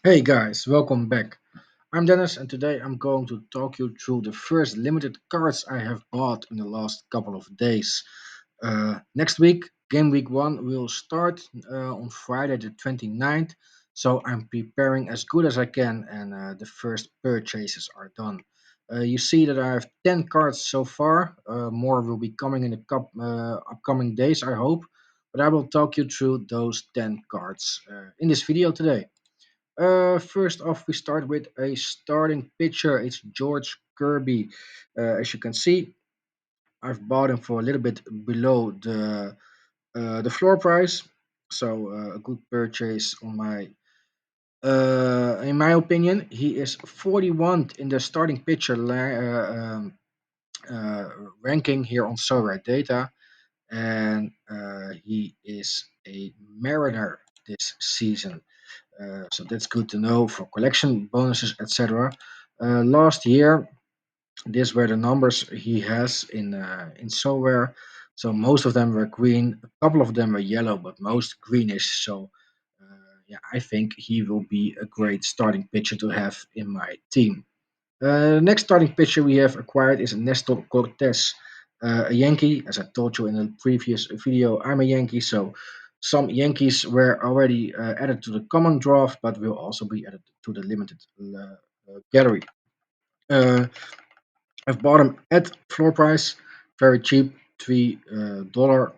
Hey guys, welcome back. I'm Dennis, and today I'm going to talk you through the first limited cards I have bought in the last couple of days. Next week, game week 1 will start on Friday the 29th, so I'm preparing as good as I can, and the first purchases are done. You see that I have 10 cards so far. More will be coming in the upcoming days, I hope, but I will talk you through those 10 cards in this video today. First off, we start with a starting pitcher. It's George Kirby. As you can see, I've bought him for a little bit below the floor price, so a good purchase on my. In my opinion, he is 41 in the starting pitcher uh, ranking here on Sorare data, and he is a Mariner this season. So that's good to know for collection bonuses, etc. Last year, these were the numbers he has in Somewhere. So most of them were green, a couple of them were yellow, but most greenish. So yeah, I think he will be a great starting pitcher to have in my team. Next starting pitcher we have acquired is Nestor Cortes, a Yankee. As I told you in the previous video, I'm a Yankee, so some Yankees were already added to the common draft, but will also be added to the limited gallery. Uh, I've bought him at floor price, very cheap, $3.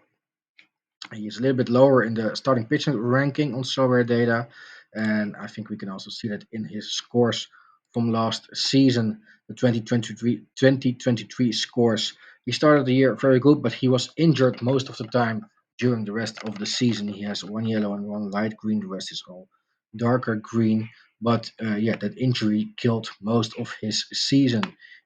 He is a little bit lower in the starting pitching ranking on Sorare data, and I think we can also see that in his scores from last season, the 2023 scores. He started the year very good, but he was injured most of the time during the rest of the season. He has one yellow and one light green. The rest is all darker green. But yeah, that injury killed most of his season.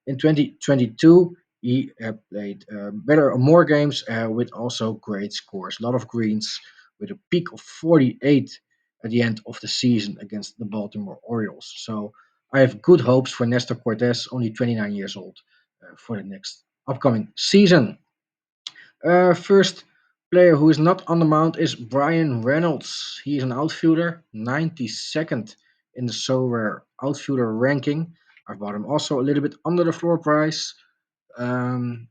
In 2022, he played better, more games with also great scores. A lot of greens with a peak of 48 at the end of the season against the Baltimore Orioles. So I have good hopes for Nestor Cortes, only 29 years old, for the next upcoming season. First player who is not on the mound is Brian Reynolds. He is an outfielder, 92nd in the Sorare outfielder ranking. I bought him also a little bit under the floor price. And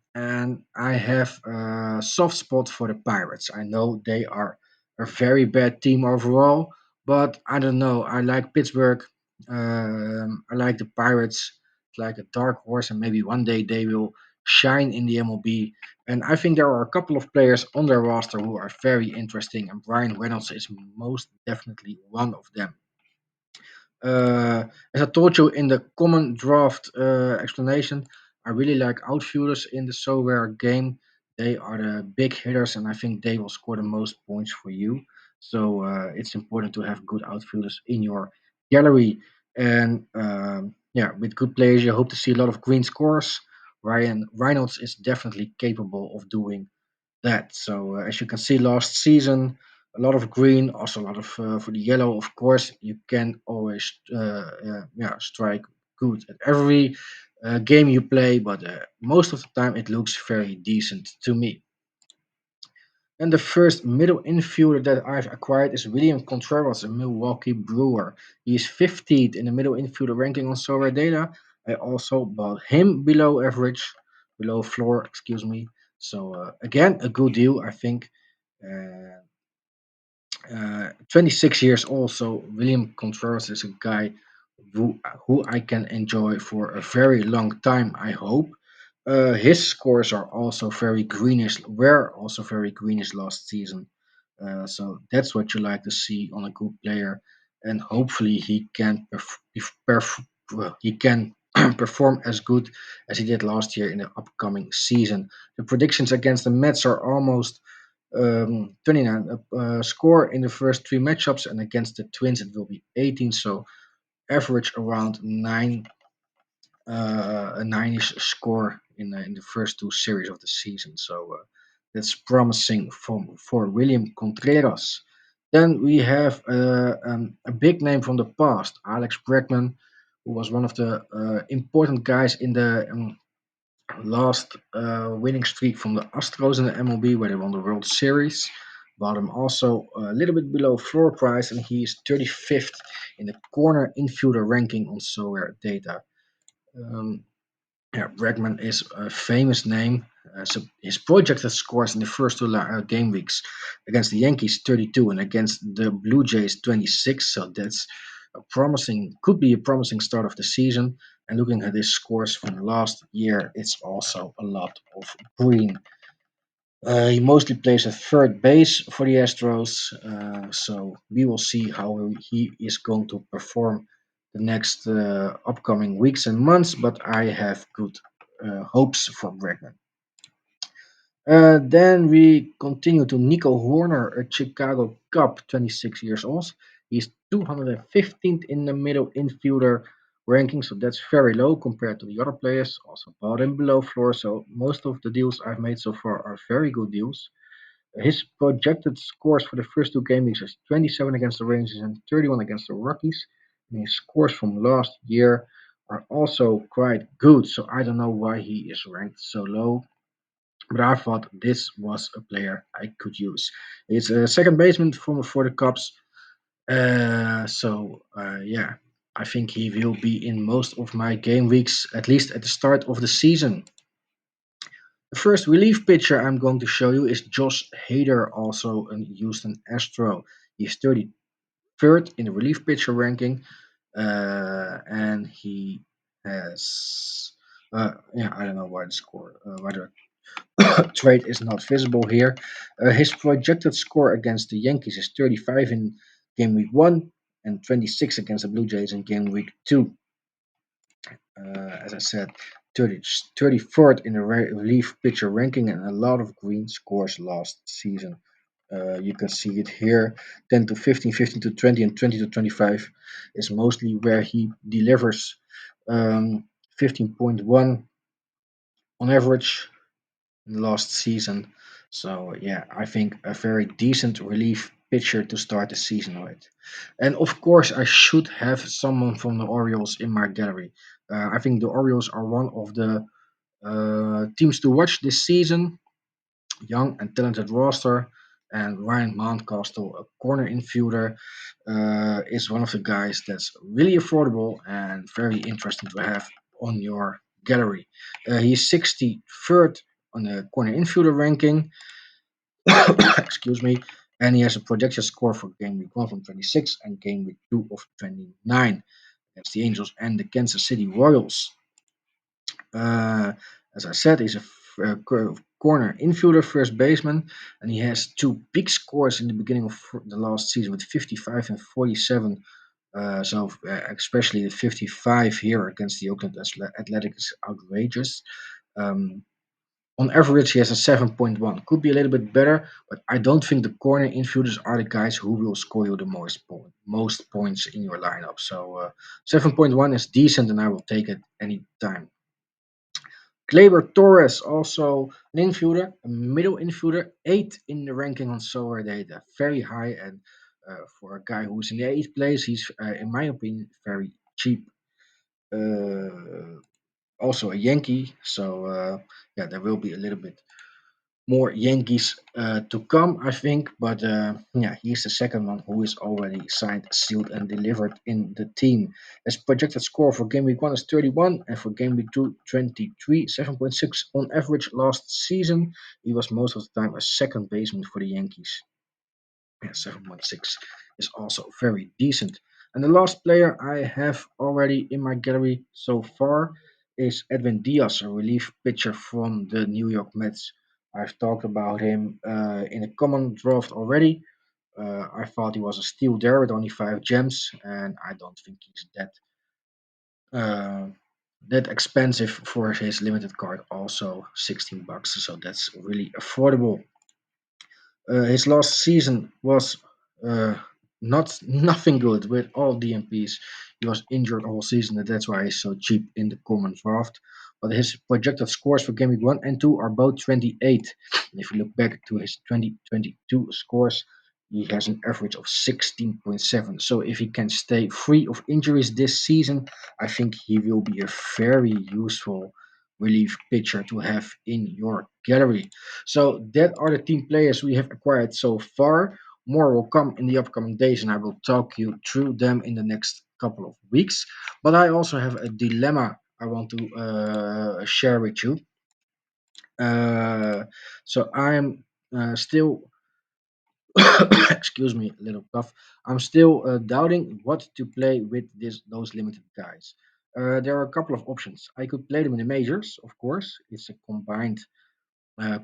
I have a soft spot for the Pirates. I know they are a very bad team overall, but I don't know. I like Pittsburgh. I like the Pirates. It's like a dark horse, and maybe one day they will shine in the MLB. And I think there are a couple of players on their roster who are very interesting, and Brian Reynolds is most definitely one of them. Uh, as I told you in the common draft explanation, I really like outfielders in the so rare game. They are the big hitters, and I think they will score the most points for you. So it's important to have good outfielders in your gallery. And yeah, with good players, you hope to see a lot of green scores. Ryan Reynolds is definitely capable of doing that. So as you can see, last season a lot of green, also a lot of for the yellow. Of course, you can always yeah, strike good at every game you play, but most of the time it looks very decent to me. And the first middle infielder that I've acquired is William Contreras, a Milwaukee Brewer. He is 15th in the middle infielder ranking on Sorare Data. I also bought him below average, below floor, excuse me. So again, a good deal, I think. Uh, 26 years old, so William Contreras is a guy who I can enjoy for a very long time, I hope. His scores are also very greenish, were also very greenish last season. So that's what you like to see on a good player, and hopefully he can well, he can perform as good as he did last year in the upcoming season. The predictions against the Mets are almost 29 score in the first three matchups, and against the Twins it will be 18. So average around a nine-ish score in the first two series of the season. So that's promising for William Contreras. Then we have a big name from the past, Alex Bregman, who was one of the important guys in the last winning streak from the Astros in the MLB, where they won the World Series. Bought him also a little bit below floor price, and he is 35th in the corner infielder ranking on Sorare data. Um, yeah, Bregman is a famous name. So his projected scores in the first two game weeks against the Yankees 32 and against the Blue Jays 26. So that's a promising, could be a promising start of the season. And looking at his scores from last year, it's also a lot of green. He mostly plays at third base for the Astros, so we will see how he is going to perform the next upcoming weeks and months. But I have good hopes for Bregman. Then we continue to Nico Horner, a Chicago Cub, 26 years old. He's 215th in the middle infielder ranking, so that's very low compared to the other players. Also bought him below floor, so most of the deals I've made so far are very good deals. His projected scores for the first two game weeks is 27 against the Rangers and 31 against the Rockies. And his scores from last year are also quite good, so I don't know why he is ranked so low. But I thought this was a player I could use. He's a second baseman for the Cubs, yeah, I think he will be in most of my game weeks, at least at the start of the season. The first relief pitcher I'm going to show you is Josh Hader, also a Houston Astro. He's 33rd in the relief pitcher ranking, and he has, yeah, I don't know why the score, why the trade is not visible here. His projected score against the Yankees is 35 in game week one and 26 against the Blue Jays in game week two. As I said, 34th in the relief pitcher ranking and a lot of green scores last season. You can see it here 10 to 15, 15 to 20, and 20 to 25 is mostly where he delivers 15.1 on average last season. So yeah, I think a very decent relief pitcher to start the season with. And of course, I should have someone from the Orioles in my gallery. I think the Orioles are one of the teams to watch this season. Young and talented roster. And Ryan Mountcastle, a corner infielder, is one of the guys that's really affordable and very interesting to have on your gallery. He's 63rd on the corner infielder ranking. Excuse me. And he has a projected score for game week 1 from 26 and game week 2 of 29 against the Angels and the Kansas City Royals. Uh, as I said, he's a corner infielder, first baseman, and he has two big scores in the beginning of the last season with 55 and 47. Especially the 55 here against the Oakland Athletics is outrageous. Um, on average, he has a 7.1. Could be a little bit better, but I don't think the corner infielders are the guys who will score you the most points in your lineup. So 7.1 is decent, and I will take it any time. Gleyber Torres, also an infielder, a middle infielder, 8 in the ranking on Solar Data. Very high, and for a guy who's in the 8th place, he's, in my opinion, very cheap. Uh, Also a Yankee, so yeah, there will be a little bit more Yankees to come, I think. But yeah, he's the second one who is already signed, sealed, and delivered in the team. His projected score for game week 1 is 31, and for game week 2, 23, 7.6 on average last season. He was most of the time a second baseman for the Yankees. Yeah, 7.6 is also very decent. And the last player I have already in my gallery so far is Edwin Diaz, a relief pitcher from the New York Mets. I've talked about him in a common draft already. I thought he was a steal there with only 5 gems, and I don't think he's uh, that expensive for his limited card. Also, $16, so that's really affordable. His last season was uh, not nothing good with all DMPs. He was injured all season, and that's why he's so cheap in the common draft. But his projected scores for Game Week 1 and 2 are both 28. And if you look back to his 2022 scores, he has an average of 16.7. So if he can stay free of injuries this season, I think he will be a very useful relief pitcher to have in your gallery. So that are the team players we have acquired so far. More will come in the upcoming days, and I will talk you through them in the next couple of weeks. But I also have a dilemma I want to share with you. Uh, so I'm still, excuse me, a little tough. I'm still doubting what to play with those limited guys. There are a couple of options. I could play them in the majors, of course. It's a combined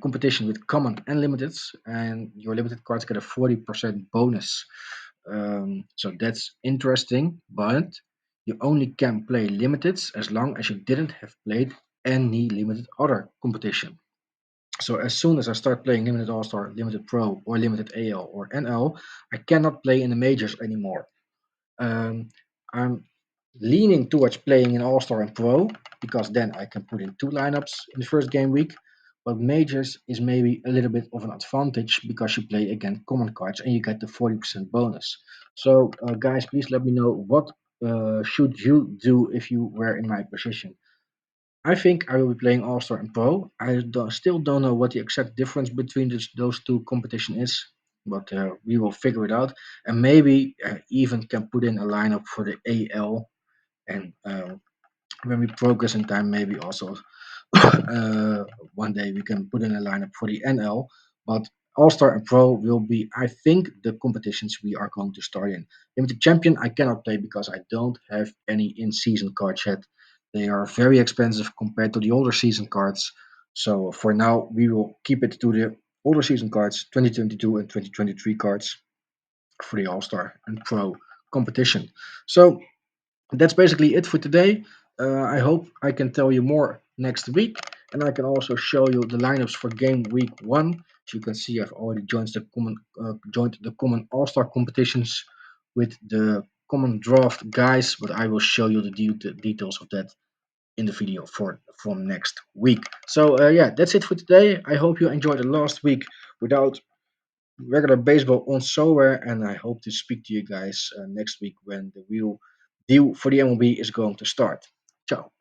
competition with common and limiteds, and your limited cards get a 40% bonus. So that's interesting, but you only can play limiteds as long as you didn't have played any limited other competition. So as soon as I start playing limited All Star, limited Pro, or limited AL or NL, I cannot play in the majors anymore. Um, I'm leaning towards playing in All Star and Pro because then I can put in two lineups in the first game week. But majors is maybe a little bit of an advantage because you play against common cards and you get the 40% bonus. So, guys, please let me know what should you do if you were in my position. I think I will be playing All Star and Pro. Still don't know what the exact difference between those two competition is, but we will figure it out. And maybe even can put in a lineup for the AL. And when we progress in time, maybe also uh, one day we can put in a lineup for the NL. But All Star and Pro will be, I think, the competitions we are going to start in. Limited Champion, I cannot play because I don't have any in season cards yet. They are very expensive compared to the older season cards. So for now, we will keep it to the older season cards, 2022 and 2023 cards for the All Star and Pro competition. So that's basically it for today. I hope I can tell you more next week, and I can also show you the lineups for game week one. As you can see, I've already joined the common All Star competitions with the common draft guys, but I will show you the details of that in the video for from next week. So yeah, that's it for today. I hope you enjoyed the last week without regular baseball on Sorare, and I hope to speak to you guys next week when the real deal for the MLB is going to start. Ciao.